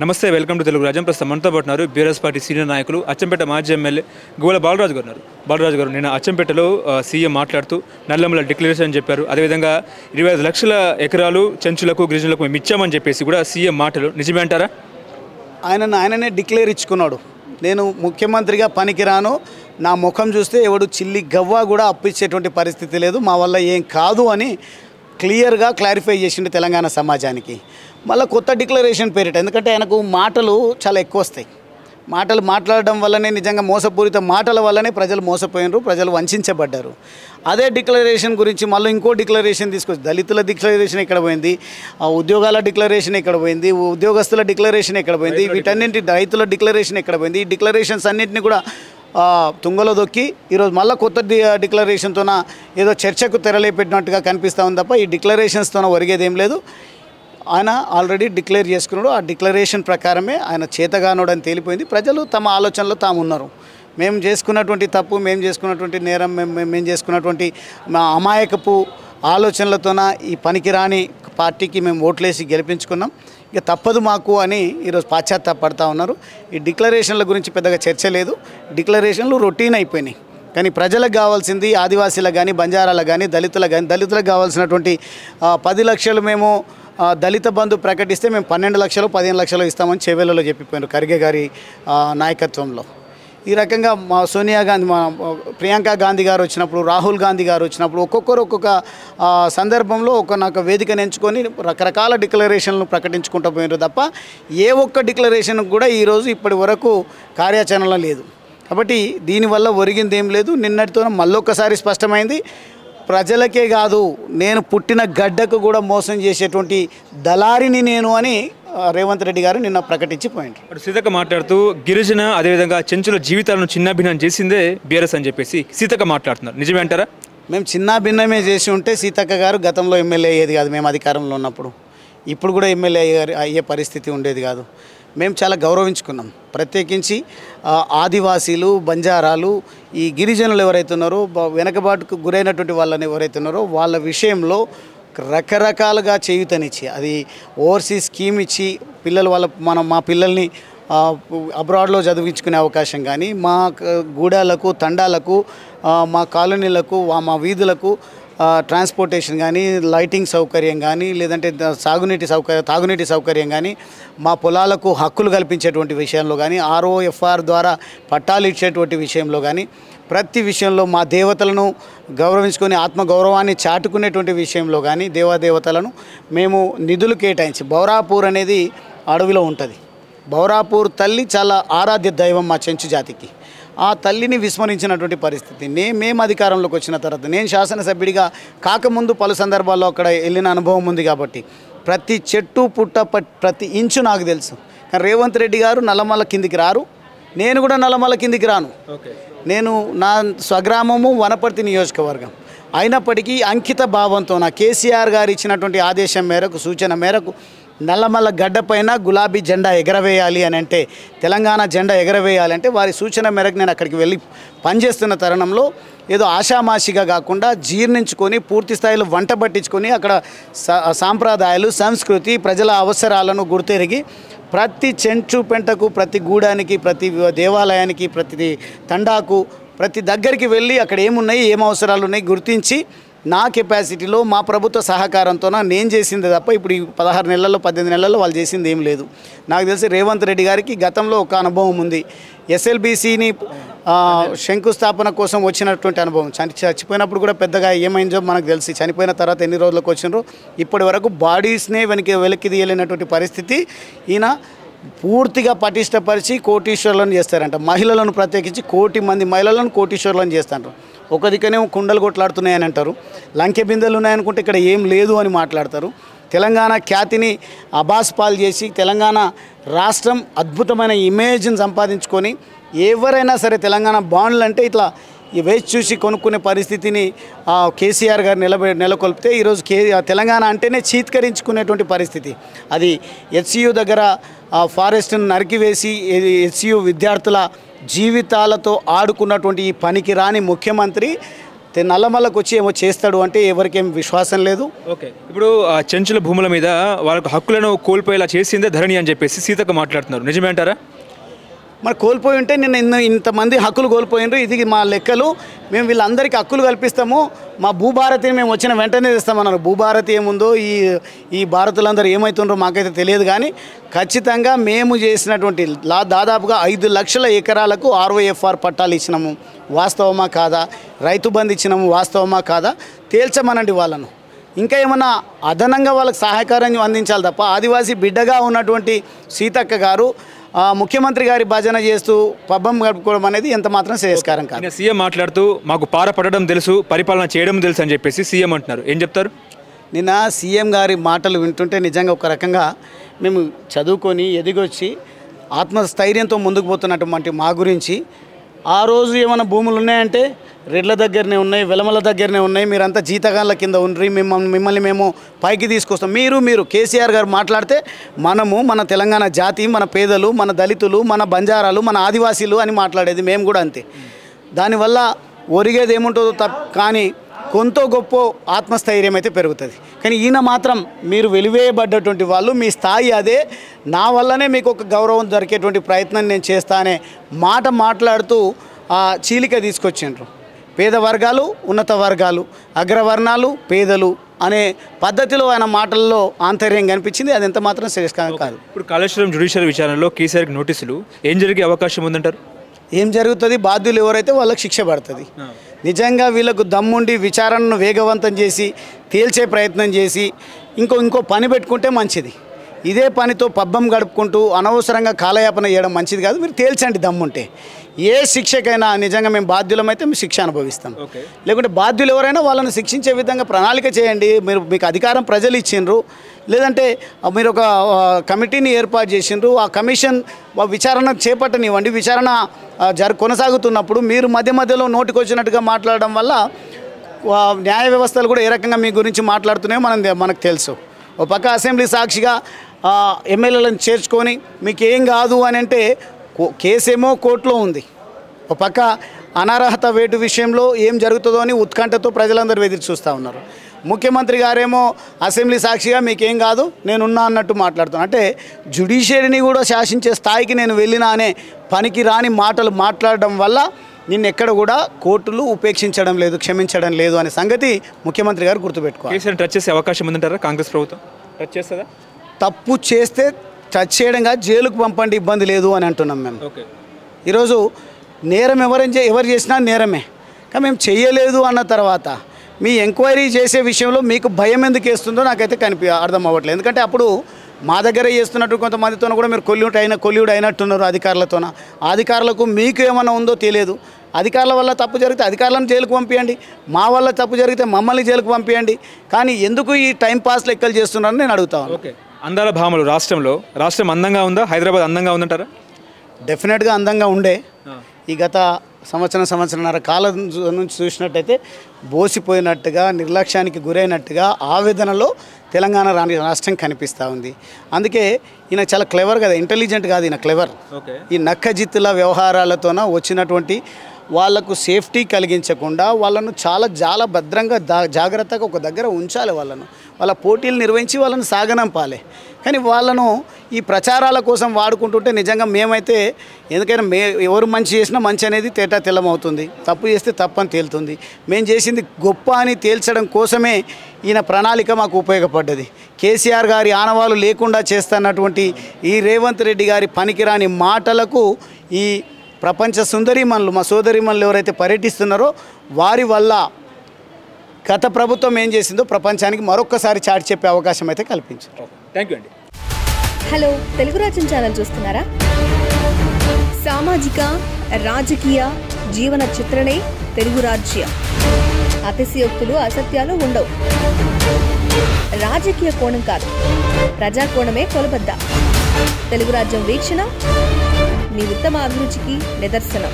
నమస్తే, welcome to Telugu రాజ్యం. ప్రస్తుతం మనతో పాటు ఉన్నారు బీఆర్ఎస్ పార్టీ సీనియర్ నాయకులు అచ్చంపేట మాజీ ఎమ్మెల్యే గోల బాలరాజు గారు ఉన్నారు. బాలరాజు గారు, నిన్న అచ్చంపేటలో సీఎం మాట్లాడుతూ నల్లమల డిక్లరేషన్ చెప్పారు. అదేవిధంగా 25 లక్షల ఎకరాలు చెంచులకు గిరిజనులకు మేము ఇచ్చామని చెప్పేసి కూడా సీఎం మాటలు నిజమే అంటారా? ఆయననే డిక్లేర్ ఇచ్చుకున్నాడు. నేను ముఖ్యమంత్రిగా పనికిరాను, నా ముఖం చూస్తే ఎవడు చిల్లి గవ్వ కూడా అప్పిచ్చేటువంటి పరిస్థితి లేదు, మా వల్ల ఏం కాదు అని క్లియర్గా క్లారిఫై చేసిండు తెలంగాణ సమాజానికి. మళ్ళీ కొత్త డిక్లరేషన్ పేరిట, ఎందుకంటే ఆయనకు మాటలు చాలా ఎక్కువ వస్తాయి. మాటలు మాట్లాడడం వల్లనే, నిజంగా మోసపూరిత మాటల వల్లనే ప్రజలు మోసపోయినారు, ప్రజలు వంచబడ్డారు. అదే డిక్లరేషన్ గురించి మళ్ళీ ఇంకో డిక్లరేషన్ తీసుకొచ్చి, దళితుల డిక్లరేషన్ ఎక్కడ పోయింది, ఉద్యోగాల డిక్లరేషన్ ఎక్కడ పోయింది, ఉద్యోగస్తుల డిక్లరేషన్ ఎక్కడ పోయింది, వీటన్నింటి రైతుల డిక్లరేషన్ ఎక్కడ పోయింది, ఈ డిక్లరేషన్స్ అన్నింటినీ కూడా తుంగలో దొక్కి ఈరోజు మళ్ళీ కొత్త డిక్లరేషన్తోన ఏదో చర్చకు తెరలేపెట్టినట్టుగా కనిపిస్తూ ఉంది తప్ప ఈ డిక్లరేషన్స్తోన ఒరిగేదేం లేదు. ఆయన ఆల్రెడీ డిక్లేర్ చేసుకున్నాడు. ఆ డిక్లరేషన్ ప్రకారమే ఆయన చేతగానోడని తేలిపోయింది. ప్రజలు తమ ఆలోచనలో తాము ఉన్నారు. మేము చేసుకున్నటువంటి తప్పు, మేము చేసుకున్నటువంటి నేరం, మేము చేసుకున్నటువంటి మా అమాయకపు ఆలోచనలతోన ఈ పనికిరాని పార్టీకి మేము ఓట్లేసి గెలిపించుకున్నాం, ఇక తప్పదు మాకు అని ఈరోజు పాశ్చాత్తాపడతా ఉన్నారు. ఈ డిక్లరేషన్ల గురించి పెద్దగా చర్చ లేదు. డిక్లరేషన్లు రొటీన్ అయిపోయినాయి. కానీ ప్రజలకు కావాల్సింది, ఆదివాసీలకు కానీ, బంజారాలకు కానీ, దళితులకు కావాల్సినటువంటి 10 లక్షలు మేము దళిత బంధు ప్రకటిస్తే మేము 12 లక్షలు 15 లక్షలు ఇస్తామని చెవేలలో చెప్పిపోయారు ఖర్గే గారి నాయకత్వంలో. ఈ రకంగా మా సోనియా గాంధీ, మా ప్రియాంక గాంధీ గారు వచ్చినప్పుడు, రాహుల్ గాంధీ గారు వచ్చినప్పుడు ఒక్కొక్కరు ఒక్కొక్క సందర్భంలో నాకు వేదికను ఎంచుకొని రకరకాల డిక్లరేషన్లు ప్రకటించుకుంటూ పోయినారు తప్ప ఏ ఒక్క డిక్లరేషన్ కూడా ఈరోజు ఇప్పటి వరకు కార్యాచరణలో లేదు. కాబట్టి దీనివల్ల ఒరిగింది ఏం లేదు. నిన్నటితో మళ్ళొక్కసారి స్పష్టమైంది, ప్రజలకే కాదు నేను పుట్టిన గడ్డకు కూడా మోసం చేసేటువంటి దళారిని నేను అని రేవంత్ రెడ్డి గారు నిన్న ప్రకటించి పోయింటారు. సీతక్క మాట్లాడుతూ గిరిజన అదేవిధంగా చెంచుల జీవితాలను చిన్నాభిన్నం చేసిందే బీఆర్ఎస్ అని చెప్పేసి సీతక్క మాట్లాడుతున్నారు. నిజమే అంటారా? మేము చిన్నాభిన్నమే చేసి ఉంటే సీతక్క గారు గతంలో ఎమ్మెల్యే అయ్యేది కాదు. మేము అధికారంలో ఉన్నప్పుడు, ఇప్పుడు కూడా ఎమ్మెల్యే అయ్యే పరిస్థితి ఉండేది కాదు. మేము చాలా గౌరవించుకున్నాం. ప్రత్యేకించి ఆదివాసీలు, బంజారాలు, ఈ గిరిజనులు ఎవరైతే ఉన్నారో, వెనకబాటుకు గురైనటువంటి వాళ్ళని ఎవరైతే ఉన్నారో వాళ్ళ విషయంలో రకరకాలుగా చేయూతనిచ్చి, అది ఓవర్సీస్ స్కీమ్ ఇచ్చి పిల్లలు మా పిల్లల్ని అబ్రాడ్లో చదివించుకునే అవకాశం కానీ, మా గూడాలకు, తండాలకు, మా కాలనీలకు, మా వీధులకు ట్రాన్స్పోర్టేషన్ కానీ, లైటింగ్ సౌకర్యం కానీ, లేదంటే తాగునీటి సౌకర్యం కానీ, మా పొలాలకు హక్కులు కల్పించేటువంటి విషయంలో కానీ, ROFR ద్వారా పట్టాలు ఇచ్చేటువంటి విషయంలో కానీ, ప్రతి విషయంలో మా దేవతలను గౌరవించుకొని ఆత్మగౌరవాన్ని చాటుకునేటువంటి విషయంలో కానీ, దేవతలను మేము నిధులు కేటాయించి, బౌరాపూర్ అనేది అడవిలో ఉంటుంది. బౌరాపూర్ తల్లి చాలా ఆరాధ్య దైవం మా చెంచు జాతికి. ఆ తల్లిని విస్మరించినటువంటి పరిస్థితి. మేము అధికారంలోకి వచ్చిన తర్వాత, నేను శాసనసభ్యుడిగా కాకముందు పలు సందర్భాల్లో అక్కడ వెళ్ళిన అనుభవం ఉంది కాబట్టి ప్రతి చెట్టు పుట్ట ప్రతి ఇంచు నాకు తెలుసు. కానీ రేవంత్ రెడ్డి గారు నల్లమల కిందికి రారు, నేను కూడా నల్లమల కిందికి రాను. నేను నా స్వగ్రామము వనపర్తి నియోజకవర్గం అయినప్పటికీ అంకిత భావంతో నా కేసీఆర్ గారు ఇచ్చినటువంటి ఆదేశం మేరకు, సూచన మేరకు నల్లమల్ల గడ్డపైన గులాబీ జెండా ఎగరవేయాలి అని అంటే, తెలంగాణ జెండా ఎగరవేయాలంటే వారి సూచన మేరకు నేను అక్కడికి వెళ్ళి పనిచేస్తున్న తరుణంలో ఏదో ఆషామాషిగా కాకుండా జీర్ణించుకొని పూర్తి స్థాయిలో వంట పట్టించుకొని అక్కడ సాంప్రదాయాలు, సంస్కృతి, ప్రజల అవసరాలను గుర్తెరిగి ప్రతి చెంచు పెంటకు, ప్రతి గూడానికి, ప్రతి దేవాలయానికి, ప్రతి తండాకు, ప్రతి దగ్గరికి వెళ్ళి అక్కడ ఏమున్నాయి, ఏం అవసరాలు ఉన్నాయి గుర్తించి నా కెపాసిటీలో మా ప్రభుత్వ సహకారంతో నేను చేసింది తప్ప ఇప్పుడు ఈ 16 నెలల్లో 18 నెలల్లో వాళ్ళు చేసింది ఏం లేదు. నాకు తెలిసి రేవంత్ రెడ్డి గారికి గతంలో ఒక అనుభవం ఉంది. SLBCని శంకుస్థాపన కోసం వచ్చినటువంటి అనుభవం. చచ్చిపోయినప్పుడు కూడా పెద్దగా ఏమైందో మనకు తెలిసి, చనిపోయిన తర్వాత ఎన్ని రోజులకు వచ్చినారో ఇప్పటి వరకు బాడీస్నే వెనక్కి తీయలేనటువంటి పరిస్థితి. ఈయన పూర్తిగా పటిష్టపరిచి కోటీశ్వరులను చేస్తారంట. మహిళలను ప్రత్యేకించి 1 కోటి మంది మహిళలను కోటీశ్వరులను చేస్తారు. ఒక దిక్కనేమో కుండలు కొట్లాడుతున్నాయని అంటారు, లంకె బిందెలు ఉన్నాయనుకుంటే ఇక్కడ ఏం లేదు అని మాట్లాడతారు. తెలంగాణ ఖ్యాతిని అబాస్పాలు చేసి తెలంగాణ రాష్ట్రం అద్భుతమైన ఇమేజ్ని సంపాదించుకొని, ఎవరైనా సరే తెలంగాణ బాండ్లు అంటే ఇట్లా వేచి చూసి కొనుక్కునే పరిస్థితిని కేసీఆర్ గారు నెలకొల్పితే ఈరోజు తెలంగాణ అంటేనే చీత్కరించుకునేటువంటి పరిస్థితి. అది HCU దగ్గర ఫారెస్ట్ను నరికివేసి HCU విద్యార్థుల జీవితాలతో ఆడుకున్నటువంటి ఈ పనికిరాని ముఖ్యమంత్రి నల్లమల్లకు వచ్చి ఏమో చేస్తాడు అంటే ఎవరికేం విశ్వాసం లేదు. ఓకే, ఇప్పుడు చెంచుల భూముల మీద వాళ్ళకు హక్కులను కోల్పోయేలా చేసిందే ధరణి అని చెప్పేసి సీతక్క మాట్లాడుతున్నారు, నిజమే అంటారా? మరి కోల్పోయి ఉంటే నిన్న ఇంతమంది హక్కులు కోల్పోయినారు, ఇది మా లెక్కలు, మేము వీళ్ళందరికీ హక్కులు కల్పిస్తాము, మా భూభారతిని మేము వచ్చిన వెంటనే తెస్తామన్నారు. భూభారతి ఏముందో ఈ భారతులందరూ ఏమవుతుండ్రో మాకైతే తెలియదు, కానీ ఖచ్చితంగా మేము చేసినటువంటి దాదాపుగా 5 లక్షల ఎకరాలకు ROFR పట్టాలు ఇచ్చినాము, వాస్తవమా కాదా? రైతు బంధు ఇచ్చినాము, వాస్తవమా కాదా? తేల్చమనండి వాళ్ళను. ఇంకా ఏమన్నా అదనంగా వాళ్ళకి సహకారం అందించాలి తప్ప ఆదివాసీ బిడ్డగా ఉన్నటువంటి సీతక్క గారు ముఖ్యమంత్రి గారి భజన చేస్తూ పబ్బం గడుపుకోవడం అనేది ఎంత మాత్రం శ్రేయస్కారం కాదు. సీఎం మాట్లాడుతూ మాకు పార పడడం తెలుసు, పరిపాలన చేయడం తెలుసు అని చెప్పేసి సీఎం అంటున్నారు, ఏం చెప్తారు? నిన్న సీఎం గారి మాటలు వింటుంటే నిజంగా ఒక రకంగా మేము చదువుకొని ఎదిగొచ్చి ఆత్మస్థైర్యంతో ముందుకు పోతున్నటువంటి మా గురించి ఆ రోజు ఏమైనా భూములు ఉన్నాయంటే రెడ్ల దగ్గరనే ఉన్నాయి, వెలమల దగ్గరనే ఉన్నాయి, మీరంతా జీతగాళ్ళ కింద ఉండ్రి, మిమ్మల్ని మేము పైకి తీసుకొస్తాం. మీరు కేసీఆర్ గారు మాట్లాడితే మన తెలంగాణ జాతి, మన పేదలు, మన దళితులు, మన బంజారాలు, మన ఆదివాసీలు అని మాట్లాడేది మేము కూడా అంతే. దానివల్ల ఒరిగేది ఏముంటుందో కానీ కొంత గొప్ప ఆత్మస్థైర్యం అయితే పెరుగుతుంది. కానీ ఈయన మాత్రం మీరు వెలివేయబడ్డటువంటి వాళ్ళు, మీ స్థాయి అదే, నా వల్లనే మీకు ఒక గౌరవం దొరికేటువంటి ప్రయత్నం నేను చేస్తా అనే మాట మాట్లాడుతూ చీలిక తీసుకొచ్చిండ్రు. పేద వర్గాలు, ఉన్నత వర్గాలు, అగ్రవర్ణాలు, పేదలు అనే పద్ధతిలో ఆయన మాటల్లో ఆంతర్యం కనిపించింది. అది ఎంత మాత్రం శ్రేయస్కరం కాదు. ఇప్పుడు కాళేశ్వరం జ్యుడిషియల్ విచారణలో కేసీఆర్కి నోటీసులు ఏం జరిగే అవకాశం ఉందంటారు? ఏం జరుగుతుంది? బాధ్యులు ఎవరైతే వాళ్ళకి శిక్ష పడుతుంది. నిజంగా వీళ్ళకు దమ్ముండి విచారణను వేగవంతం చేసి తేల్చే ప్రయత్నం చేసి ఇంకో పని పెట్టుకుంటే మంచిది. ఇదే పనితో పబ్బం గడుపుకుంటూ అనవసరంగా కాలయాపన చేయడం మంచిది కాదు. మీరు తేల్చండి దమ్ముంటే. ఏ శిక్షకైనా నిజంగా మేము బాధ్యులమైతే మేము శిక్ష అనుభవిస్తాం. లేకుంటే బాధ్యులు ఎవరైనా వాళ్ళని శిక్షించే విధంగా ప్రణాళిక చేయండి. మీకు అధికారం ప్రజలు ఇచ్చిండ్రు, లేదంటే మీరు ఒక కమిటీని ఏర్పాటు చేసిండ్రు, ఆ కమిషన్ విచారణ చేపట్టనివ్వండి. విచారణ కొనసాగుతున్నప్పుడు మీరు మధ్యలో నోటికొచ్చినట్టుగా మాట్లాడడం వల్ల న్యాయ వ్యవస్థలు కూడా ఏ రకంగా మీ గురించి మాట్లాడుతున్నాయో మనకు తెలుసు. ఒక పక్క అసెంబ్లీ సాక్షిగా ఎమ్మెల్యేలను చేర్చుకొని మీకేం కాదు అని అంటే కేసేమో కోర్టులో ఉంది. ఒక పక్క అనర్హత వేటు విషయంలో ఏం జరుగుతుందో అని ఉత్కంఠతో ప్రజలందరూ ఎదురు చూస్తూ ఉన్నారు. ముఖ్యమంత్రి గారేమో అసెంబ్లీ సాక్షిగా మీకేం కాదు నేనున్నా అన్నట్టు మాట్లాడుతున్నాను. అంటే జ్యుడిషియరీని కూడా శాసించే స్థాయికి నేను వెళ్ళినా అనే పనికి రాని మాటలు మాట్లాడడం వల్ల నిన్నెక్కడ కూడా కోర్టులు ఉపేక్షించడం లేదు, క్షమించడం లేదు అనే సంగతి ముఖ్యమంత్రి గారు గుర్తుపెట్టుకోవాలి. టచ్ చేసే అవకాశం ఉందంటారా? కాంగ్రెస్ ప్రభుత్వం టచ్ చేస్తుందా? తప్పు చేస్తే టచ్ చేయడంగా జైలుకు పంపండి, ఇబ్బంది లేదు అని అంటున్నాం మేము. ఈరోజు నేరం ఎవరు చేసినా నేరమే, కానీ మేము చెయ్యలేదు అన్న తర్వాత మీ ఎంక్వైరీ చేసే విషయంలో మీకు భయం ఎందుకు వేస్తుందో నాకైతే అర్థం అవ్వట్లేదు. ఎందుకంటే అప్పుడు మా దగ్గర చేస్తున్నట్టు కొంతమందితో కూడా మీరు కొల్లుడు అయినట్టున్నారు అధికారులతోన. అధికారులకు మీకు ఏమైనా ఉందో తెలియదు. అధికారుల వల్ల తప్పు జరిగితే అధికారులను జైలుకు పంపించండి, మా వల్ల తప్పు జరిగితే మమ్మల్ని జైలుకు పంపించండి. కానీ ఎందుకు ఈ టైంపాస్ లెక్కలు చేస్తున్నారని నేను అడుగుతాను. ఓకే, అందాల భామలు రాష్ట్రం అందంగా ఉందా? హైదరాబాద్ అందంగా ఉందంటారా? డెఫినెట్గా అందంగా ఉండే. ఈ గత సంవత్సరన్నర కాలం నుంచి చూసినట్టయితే బోసిపోయినట్టుగా, నిర్లక్ష్యానికి గురైనట్టుగా ఆవేదనలో తెలంగాణ రాష్ట్రం కనిపిస్తూ ఉంది. అందుకే ఈయన చాలా క్లెవర్ కదా, ఇంటెలిజెంట్ కాదు, ఈయన క్లెవర్. ఈ నక్కజిత్తుల వ్యవహారాలతోన వచ్చినటువంటి వాళ్లకు సేఫ్టీ కలిగించకుండా వాళ్ళను చాలా భద్రంగా జాగ్రత్తగా ఒక దగ్గర ఉంచాలి. వాళ్ళ పోటీలు నిర్వహించి వాళ్ళని సాగనంపాలి. కానీ వాళ్ళను ఈ ప్రచారాల కోసం వాడుకుంటుంటే నిజంగా మేమైతే ఎందుకైనా ఎవరు మంచి చేసినా మంచి అనేది తేటా తెల్లమవుతుంది, తప్పు చేస్తే తప్పు అని తేలుతుంది. మేము చేసింది గొప్ప అని తేల్చడం కోసమే ఈయన ప్రణాళిక మాకు ఉపయోగపడ్డది. కేసీఆర్ గారి ఆనవాళ్ళు లేకుండా చేస్తున్నటువంటి ఈ రేవంత్ రెడ్డి గారి పనికిరాని మాటలకు ఈ ప్రపంచ సుందరీమణులు, మా సోదరీమణులు ఎవరైతే పర్యటిస్తున్నారో వారి వల్ల గత ప్రభుత్వం ఏం చేసిందో ప్రపంచానికి మరొక్కసారి చాటి చెప్పే అవకాశం అయితే కల్పించారు. థ్యాంక్ యూ అండి. హలో, తెలుగు రాజ్యం ఛానల్ చూస్తున్నారా? సామాజిక, రాజకీయ, జీవన చిత్రణే తెలుగు రాజ్యం. అతిశయోక్తులు, అసత్యాలు ఉండవు. రాజకీయ కోణం కాదు, ప్రజా కోణమే కొలబద్ద. తెలుగు రాజ్యం వీక్షణ మీ ఉత్తమ అభిరుచికి నిదర్శనం.